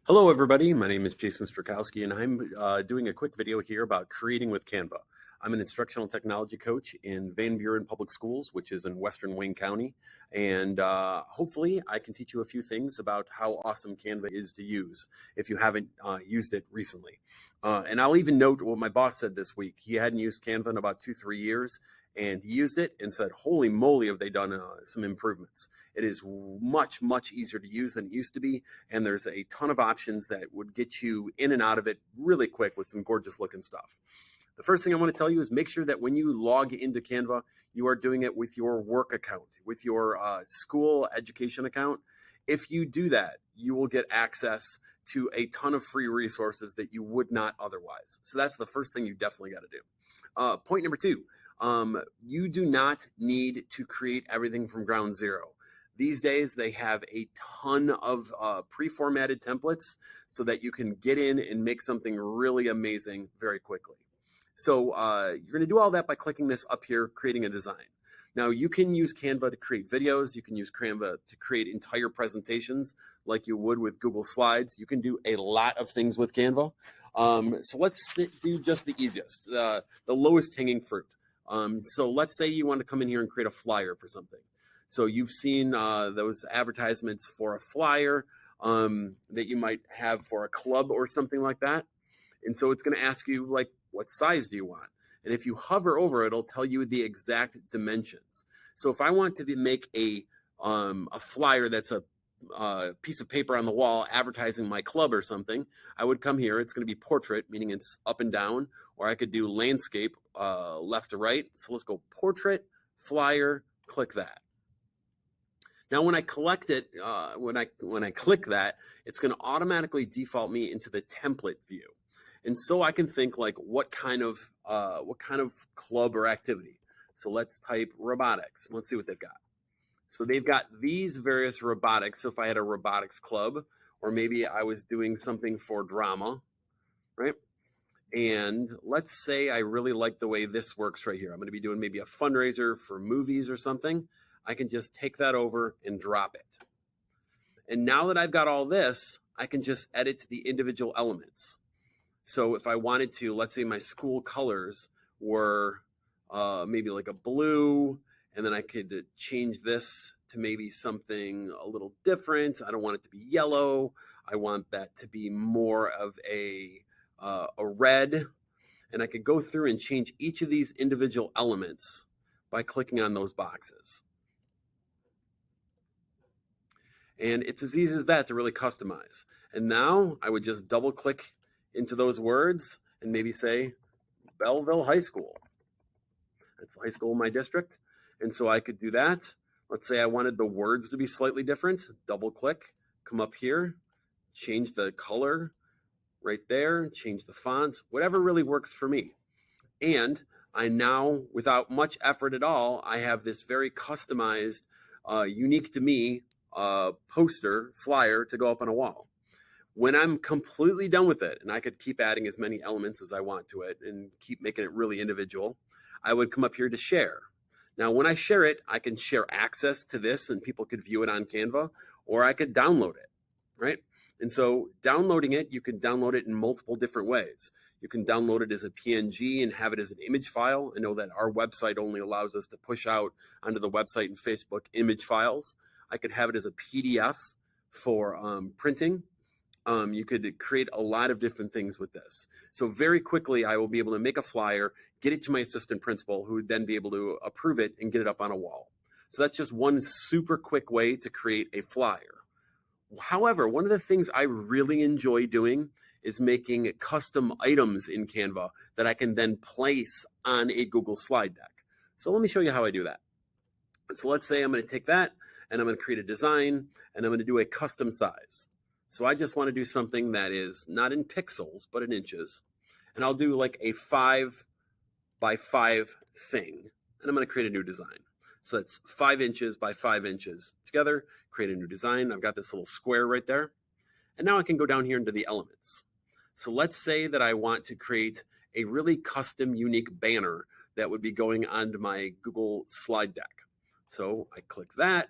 Hello, everybody. My name is Jason Strzalkowski, and I'm doing a quick video here about creating with Canva. I'm an instructional technology coach in Van Buren Public Schools, which is in Western Wayne County. And hopefully I can teach you a few things about how awesome Canva is to use if you haven't used it recently. And I'll even note what my boss said this week. He hadn't used Canva in about 2-3 years, and he used it and said, holy moly, have they done some improvements. It is much, much easier to use than it used to be, and there's a ton of options that would get you in and out of it really quick with some gorgeous looking stuff. The first thing I want to tell you is make sure that when you log into Canva, you are doing it with your work account, with your school education account. If you do that, you will get access to a ton of free resources that you would not otherwise. So that's the first thing you definitely got to do. Point number two, you do not need to create everything from ground zero. These days, they have a ton of pre-formatted templates so that you can get in and make something really amazing very quickly. So you're going to do all that by clicking this up here, creating a design. Now, you can use Canva to create videos. You can use Canva to create entire presentations like you would with Google Slides. You can do a lot of things with Canva. So let's do just the easiest, the lowest hanging fruit. So let's say you want to come in here and create a flyer for something. So you've seen those advertisements for a flyer that you might have for a club or something like that. And so it's going to ask you, like, what size do you want? And if you hover over it, it'll tell you the exact dimensions. So if I want to make a flyer that's a piece of paper on the wall advertising my club or something, I would come here. It's going to be portrait, meaning it's up and down, or I could do landscape, left to right. So let's go portrait, flyer, click that. Now, when I collect it, when I click that, it's going to automatically default me into the template view. And so I can think, like, what kind of club or activity. So let's type robotics. Let's see what they've got. So they've got these various robotics. So if I had a robotics club, or maybe I was doing something for drama, right? And let's say I really like the way this works right here. I'm going to be doing maybe a fundraiser for movies or something. I can just take that over and drop it. And now that I've got all this, I can just edit the individual elements. So if I wanted to, let's say my school colors were maybe like a blue, and then I could change this to maybe something a little different. I don't want it to be yellow. I want that to be more of a red. And I could go through and change each of these individual elements by clicking on those boxes. And it's as easy as that to really customize. And now I would just double click into those words and maybe say Belleville High School. That's the high school in my district. And so I could do that. Let's say I wanted the words to be slightly different. Double click, come up here, change the color right there, change the font, whatever really works for me. And I now, without much effort at all, I have this very customized, unique to me poster, flyer to go up on a wall. When I'm completely done with it, and I could keep adding as many elements as I want to it and keep making it really individual, I would come up here to share. Now, when I share it, I can share access to this and people could view it on Canva, or I could download it, right? And so downloading it, you can download it in multiple different ways. You can download it as a PNG and have it as an image file. I know that our website only allows us to push out onto the website and Facebook image files. I could have it as a PDF for printing. You could create a lot of different things with this. So very quickly, I will be able to make a flyer, get it to my assistant principal, who would then be able to approve it and get it up on a wall. So that's just one super quick way to create a flyer. However, one of the things I really enjoy doing is making custom items in Canva that I can then place on a Google slide deck. So let me show you how I do that. So let's say I'm going to take that and I'm going to create a design and I'm going to do a custom size. So I just want to do something that is not in pixels, but in inches. And I'll do like a 5 by 5 thing. And I'm going to create a new design. So that's 5 inches by 5 inches together, create a new design. I've got this little square right there. And now I can go down here into the elements. So let's say that I want to create a really custom, unique banner that would be going onto my Google slide deck. So I click that,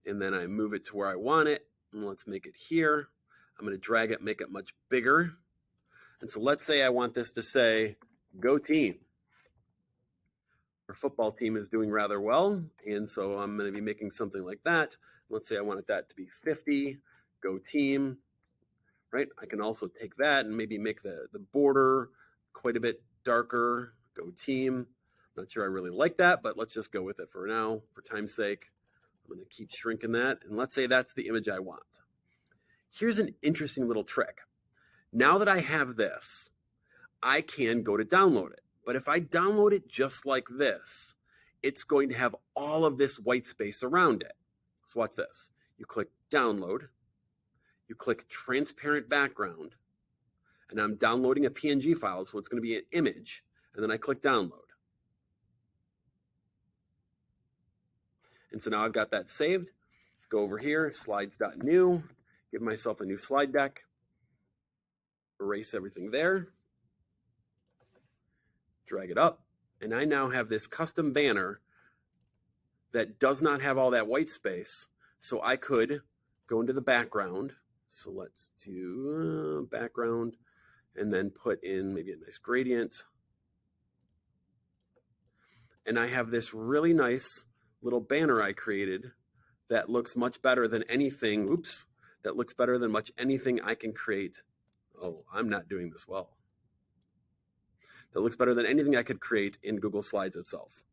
and then I move it to where I want it. And let's make it here. I'm going to drag it, make it much bigger. And so let's say I want this to say, go team. Our football team is doing rather well, and so I'm going to be making something like that. Let's say I wanted that to be 50, go team, right? I can also take that and maybe make the border quite a bit darker, go team. Not sure I really like that, but let's just go with it for now, for time's sake. I'm going to keep shrinking that, and let's say that's the image I want. Here's an interesting little trick. Now that I have this, I can go to download it. But if I download it just like this, it's going to have all of this white space around it. So watch this. You click download, you click transparent background, and I'm downloading a PNG file, so it's going to be an image, and then I click download. And so now I've got that saved. Go over here, slides.new, give myself a new slide deck, erase everything there, drag it up, and I now have this custom banner that does not have all that white space. So I could go into the background. So let's do background and then put in maybe a nice gradient. And I have this really nice little banner I created that looks much better than anything, that looks better than much anything I can create. Oh, I'm not doing this well. That looks better than anything I could create in Google Slides itself.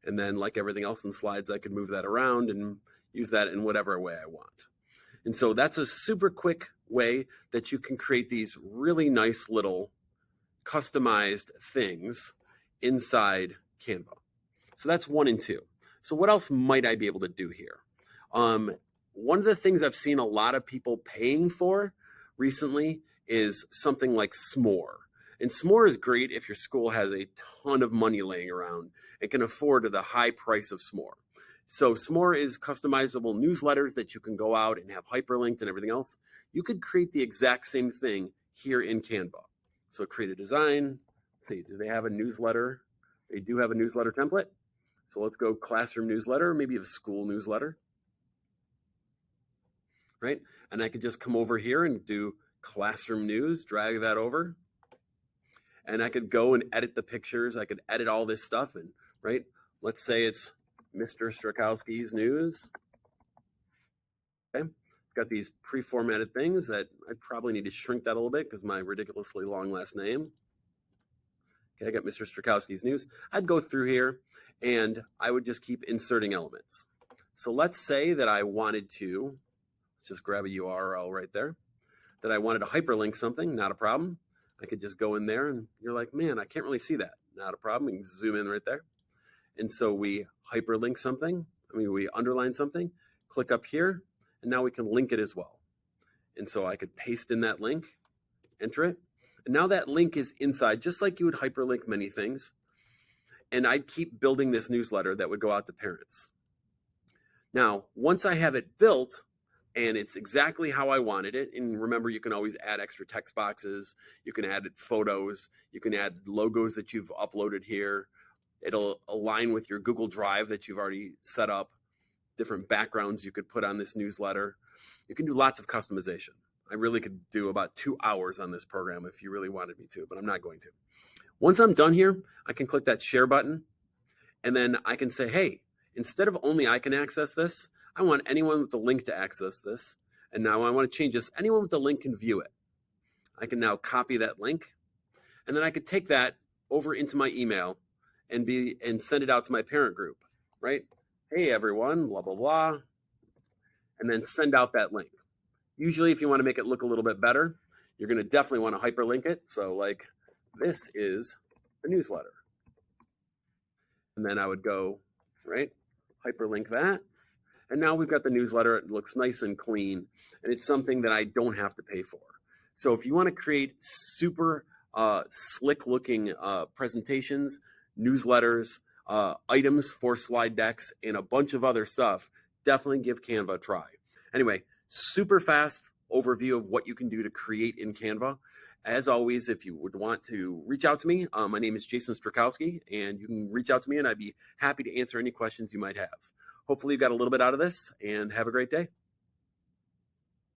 And then like everything else in Slides, I could move that around and use that in whatever way I want. And so that's a super quick way that you can create these really nice little customized things inside Canva. So that's 1 and 2. So what else might I be able to do here? One of the things I've seen a lot of people paying for recently is something like S'more. And S'more is great if your school has a ton of money laying around and can afford the high price of S'more. So S'more is customizable newsletters that you can go out and have hyperlinked and everything else. You could create the exact same thing here in Canva. So create a design. Let's see, do they have a newsletter? They do have a newsletter template. So let's go classroom newsletter, maybe a school newsletter, right? And I could just come over here and do classroom news, drag that over. And I could go and edit the pictures. I could edit all this stuff. And right, let's say it's Mr. Strzalkowski's news. Okay, it's got these pre-formatted things that I probably need to shrink that a little bit because my ridiculously long last name. Okay, I got Mr. Strzalkowski's news. I'd go through here and I would just keep inserting elements. So let's say that I wanted to, let's just grab a URL right there, that I wanted to hyperlink something, not a problem. I could just go in there and you're like, man, I can't really see that. Not a problem. We can zoom in right there. And so we hyperlink something. We underline something, click up here, and now we can link it as well. And so I could paste in that link, enter it. And now that link is inside, just like you would hyperlink many things. And I'd keep building this newsletter that would go out to parents. Now, once I have it built, and it's exactly how I wanted it. And remember, you can always add extra text boxes. You can add photos. You can add logos that you've uploaded here. It'll align with your Google Drive that you've already set up. Different backgrounds you could put on this newsletter. You can do lots of customization. I really could do about 2 hours on this program if you really wanted me to, but I'm not going to. Once I'm done here, I can click that share button. And then I can say, hey, instead of only I can access this, I want anyone with the link to access this. And now I want to change this. Anyone with the link can view it. I can now copy that link. And then I could take that over into my email and send it out to my parent group, right? Hey, everyone, blah, blah, blah. And then send out that link. Usually, if you want to make it look a little bit better, you're going to definitely want to hyperlink it. So like, this is the newsletter. And then I would go, right, hyperlink that. And now we've got the newsletter. It looks nice and clean. And it's something that I don't have to pay for. So if you want to create super slick looking presentations, newsletters, items for slide decks, and a bunch of other stuff, definitely give Canva a try. Anyway, super fast overview of what you can do to create in Canva. As always, if you would want to reach out to me, my name is Jason Strzalkowski, and you can reach out to me and I'd be happy to answer any questions you might have. Hopefully you got a little bit out of this, and have a great day.